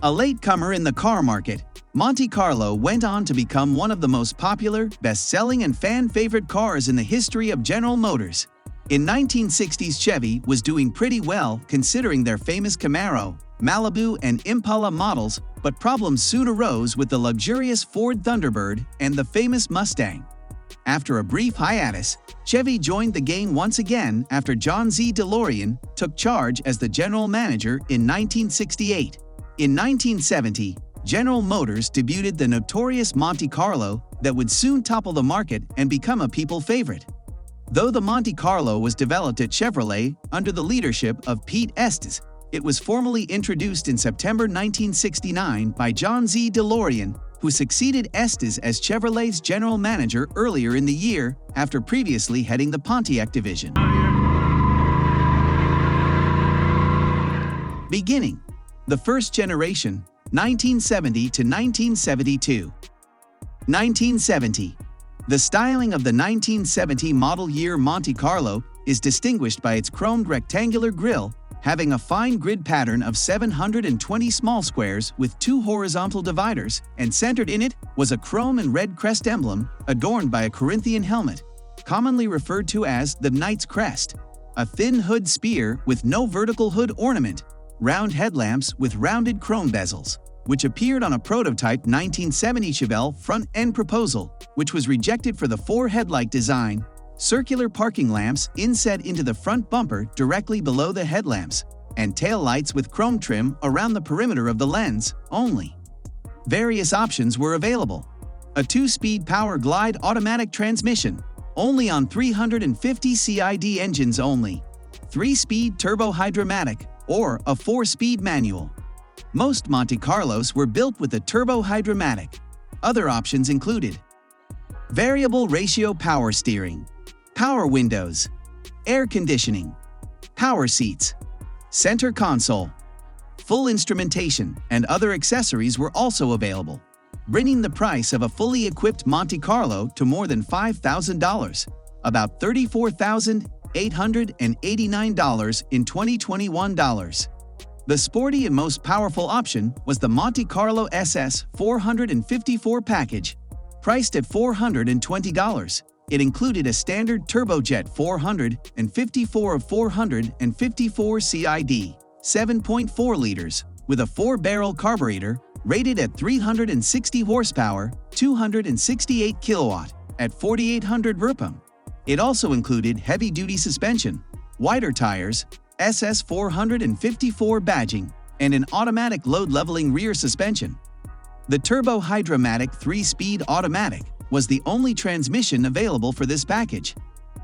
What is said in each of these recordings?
A latecomer in the car market, Monte Carlo went on to become one of the most popular, best-selling and fan-favorite cars in the history of General Motors. In 1960s, Chevy was doing pretty well considering their famous Camaro, Malibu and Impala models, but problems soon arose with the luxurious Ford Thunderbird and the famous Mustang. After a brief hiatus, Chevy joined the game once again after John Z. DeLorean took charge as the general manager in 1968. In 1970, General Motors debuted the notorious Monte Carlo that would soon topple the market and become a people favorite. Though the Monte Carlo was developed at Chevrolet under the leadership of Pete Estes, it was formally introduced in September 1969 by John Z. DeLorean, who succeeded Estes as Chevrolet's general manager earlier in the year after previously heading the Pontiac division. Beginning. The first generation, 1970 to 1972. 1970. The styling of the 1970 model year Monte Carlo is distinguished by its chromed rectangular grille, having a fine grid pattern of 720 small squares with 2 horizontal dividers, and centered in it was a chrome and red crest emblem adorned by a Corinthian helmet, commonly referred to as the Knight's Crest, a thin hood spear with no vertical hood ornament, round headlamps with rounded chrome bezels, which appeared on a prototype 1970 Chevelle front-end proposal, which was rejected for the 4 headlight design, circular parking lamps inset into the front bumper directly below the headlamps, and tail lights with chrome trim around the perimeter of the lens only. Various options were available. A 2-speed power glide automatic transmission, only on 350 CID engines only, 3-speed turbo hydromatic, or a 4-speed manual. Most Monte Carlos were built with a turbo hydromatic. Other options included variable ratio power steering, power windows, air conditioning, power seats, center console, full instrumentation, and other accessories were also available, bringing the price of a fully equipped Monte Carlo to more than $5,000, about $34,889 in 2021 dollars. The sporty and most powerful option was the Monte Carlo SS 454 package, priced at $420. It included a standard turbojet 454 of 454 CID, 7.4 liters, with a 4-barrel carburetor rated at 360 horsepower, 268 kilowatt, at 4,800 RPM. It also included heavy-duty suspension, wider tires, SS 454 badging, and an automatic load-leveling rear suspension. The Turbo Hydromatic 3-speed automatic was the only transmission available for this package.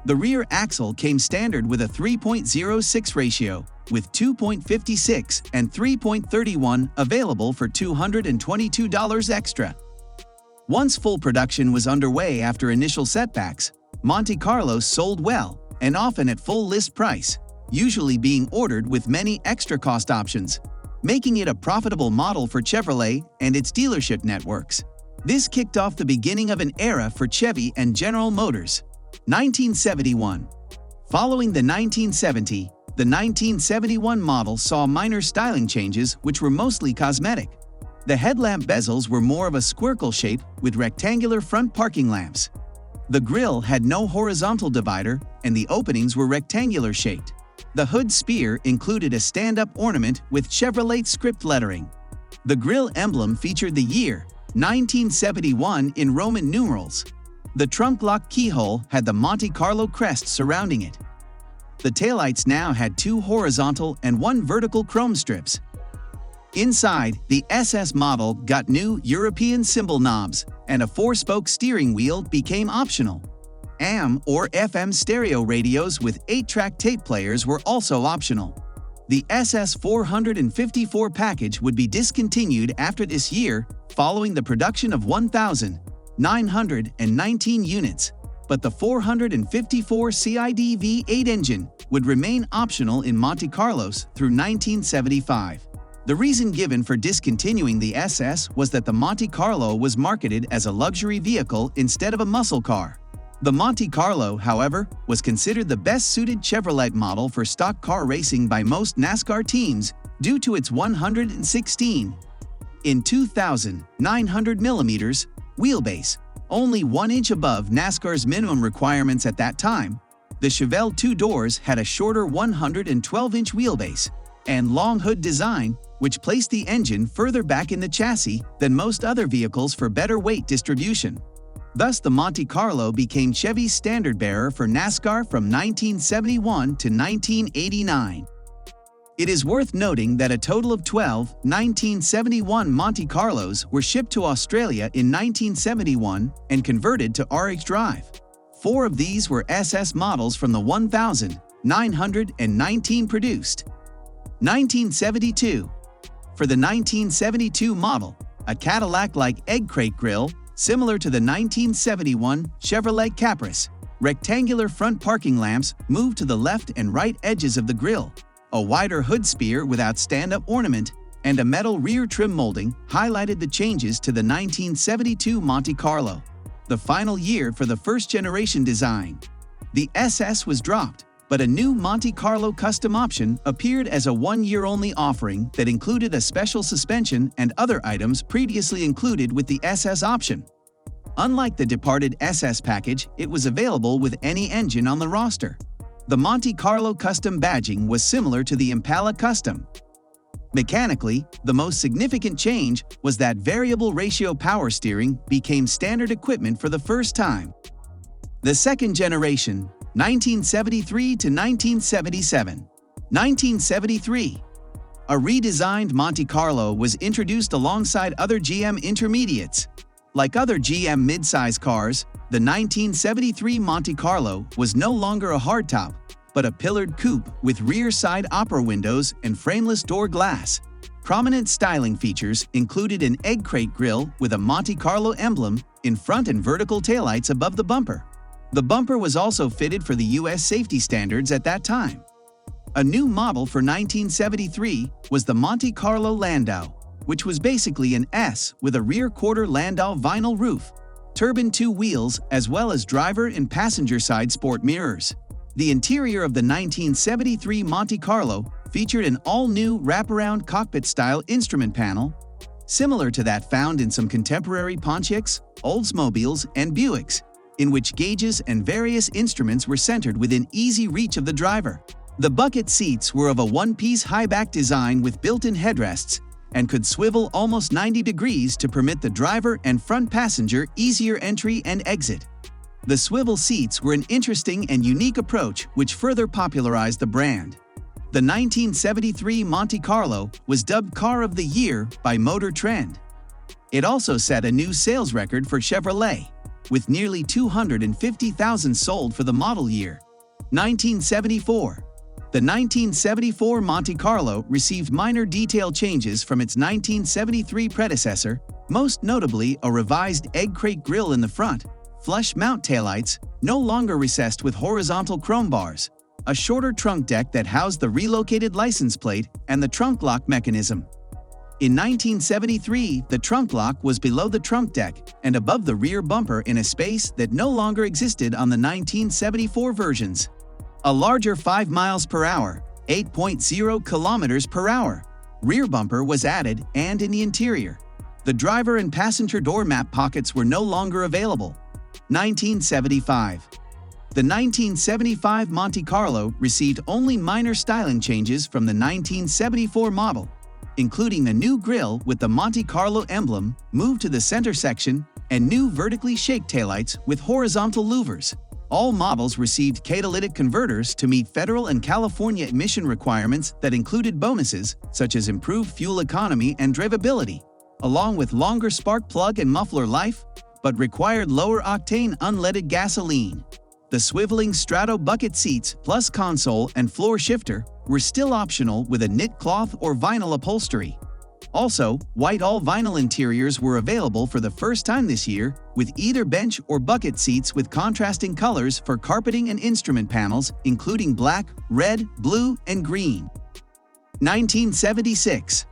The rear axle came standard with a 3.06 ratio, with 2.56 and 3.31 available for $222 extra. Once full production was underway after initial setbacks, Monte Carlo sold well, and often at full list price, usually being ordered with many extra cost options, making it a profitable model for Chevrolet and its dealership networks. This kicked off the beginning of an era for Chevy and General Motors. 1971. Following the 1970, the 1971 model saw minor styling changes which were mostly cosmetic. The headlamp bezels were more of a squircle shape with rectangular front parking lamps. The grille had no horizontal divider and the openings were rectangular shaped. The hood spear included a stand-up ornament with Chevrolet script lettering. The grille emblem featured the year 1971 in Roman numerals. The trunk lock keyhole had the Monte Carlo crest surrounding it. The taillights now had 2 horizontal and 1 vertical chrome strips. Inside, the SS model got new European symbol knobs, and a 4-spoke steering wheel became optional. AM or FM stereo radios with 8-track tape players were also optional. The SS 454 package would be discontinued after this year following the production of 1,919 units, but the 454 CID V8 engine would remain optional in Monte Carlos through 1975. The reason given for discontinuing the SS was that the Monte Carlo was marketed as a luxury vehicle instead of a muscle car. The Monte Carlo, however, was considered the best-suited Chevrolet model for stock car racing by most NASCAR teams due to its 116 in 2,900mm wheelbase, only 1 inch above NASCAR's minimum requirements at that time. The Chevelle two-doors had a shorter 112-inch wheelbase and long hood design, which placed the engine further back in the chassis than most other vehicles for better weight distribution. Thus, the Monte Carlo became Chevy's standard-bearer for NASCAR from 1971 to 1989. It is worth noting that a total of 12 1971 Monte Carlos were shipped to Australia in 1971 and converted to RH Drive. 4 of these were SS models from the 1,919 produced. 1972. For the 1972 model, a Cadillac-like egg crate grille, similar to the 1971 Chevrolet Caprice, rectangular front parking lamps moved to the left and right edges of the grille, a wider hood spear without stand-up ornament, and a metal rear trim molding highlighted the changes to the 1972 Monte Carlo, the final year for the first-generation design. The SS was dropped, but a new Monte Carlo custom option appeared as a one-year-only offering that included a special suspension and other items previously included with the SS option. Unlike the departed SS package, it was available with any engine on the roster. The Monte Carlo Custom badging was similar to the Impala Custom. Mechanically, the most significant change was that variable ratio power steering became standard equipment for the first time. The second generation, 1973 to 1977. 1973. A redesigned Monte Carlo was introduced alongside other GM intermediates. Like other GM midsize cars, the 1973 Monte Carlo was no longer a hardtop, but a pillared coupe with rear side opera windows and frameless door glass. Prominent styling features included an egg crate grille with a Monte Carlo emblem in front and vertical taillights above the bumper. The bumper was also fitted for the US safety standards at that time. A new model for 1973 was the Monte Carlo Landau, which was basically an S with a rear-quarter Landau vinyl roof, turbine 2 wheels, as well as driver and passenger side sport mirrors. The interior of the 1973 Monte Carlo featured an all-new wraparound cockpit-style instrument panel, similar to that found in some contemporary Pontiacs, Oldsmobiles, and Buicks, in which gauges and various instruments were centered within easy reach of the driver. The bucket seats were of a one-piece high-back design with built-in headrests, and could swivel almost 90 degrees to permit the driver and front passenger easier entry and exit. The swivel seats were an interesting and unique approach which further popularized the brand. The 1973 Monte Carlo was dubbed Car of the Year by Motor Trend. It also set a new sales record for Chevrolet, with nearly 250,000 sold for the model year. 1974. The 1974 Monte Carlo received minor detail changes from its 1973 predecessor, most notably a revised egg crate grille in the front, flush mount taillights, no longer recessed with horizontal chrome bars, a shorter trunk deck that housed the relocated license plate, and the trunk lock mechanism. In 1973, the trunk lock was below the trunk deck and above the rear bumper in a space that no longer existed on the 1974 versions. A larger 5 miles per hour, 8.0 kilometers per hour, rear bumper was added, and in the interior, the driver and passenger door map pockets were no longer available. 1975. The 1975 Monte Carlo received only minor styling changes from the 1974 model, including a new grille with the Monte Carlo emblem moved to the center section and new vertically shaped taillights with horizontal louvers. All models received catalytic converters to meet federal and California emission requirements that included bonuses such as improved fuel economy and drivability, along with longer spark plug and muffler life, but required lower-octane unleaded gasoline. The swiveling Strato bucket seats plus console and floor shifter were still optional with a knit cloth or vinyl upholstery. Also, white all-vinyl interiors were available for the first time this year, with either bench or bucket seats with contrasting colors for carpeting and instrument panels, including black, red, blue, and green. 1976.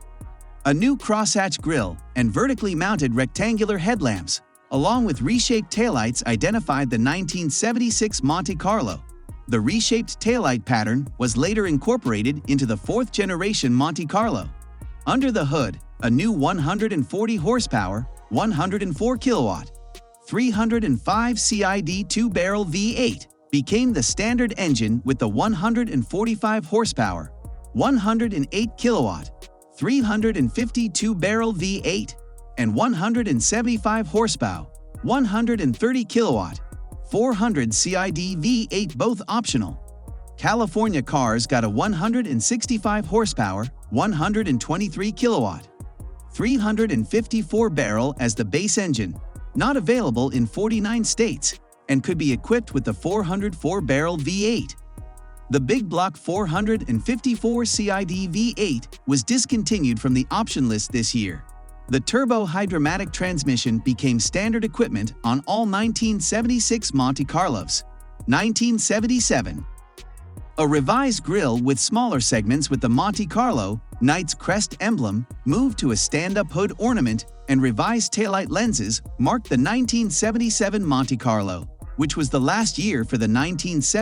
A new crosshatch grille and vertically mounted rectangular headlamps, along with reshaped taillights, identified the 1976 Monte Carlo. The reshaped taillight pattern was later incorporated into the fourth-generation Monte Carlo. Under the hood, a new 140 horsepower, 104 kilowatt, 305 CID 2-barrel V8 became the standard engine with the 145 horsepower, 108 kilowatt, 352 barrel V8 and 175 horsepower, 130 kilowatt, 400 CID V8 both optional. California cars got a 165 horsepower, 123 kilowatt, 354 barrel as the base engine, not available in 49 states, and could be equipped with the 404 barrel V8. The big block 454 CID V8 was discontinued from the option list this year. The turbo hydromatic transmission became standard equipment on all 1976 Monte Carlos. 1977. A revised grille with smaller segments with the Monte Carlo Knight's crest emblem moved to a stand-up hood ornament, and revised taillight lenses marked the 1977 Monte Carlo, which was the last year for the 1970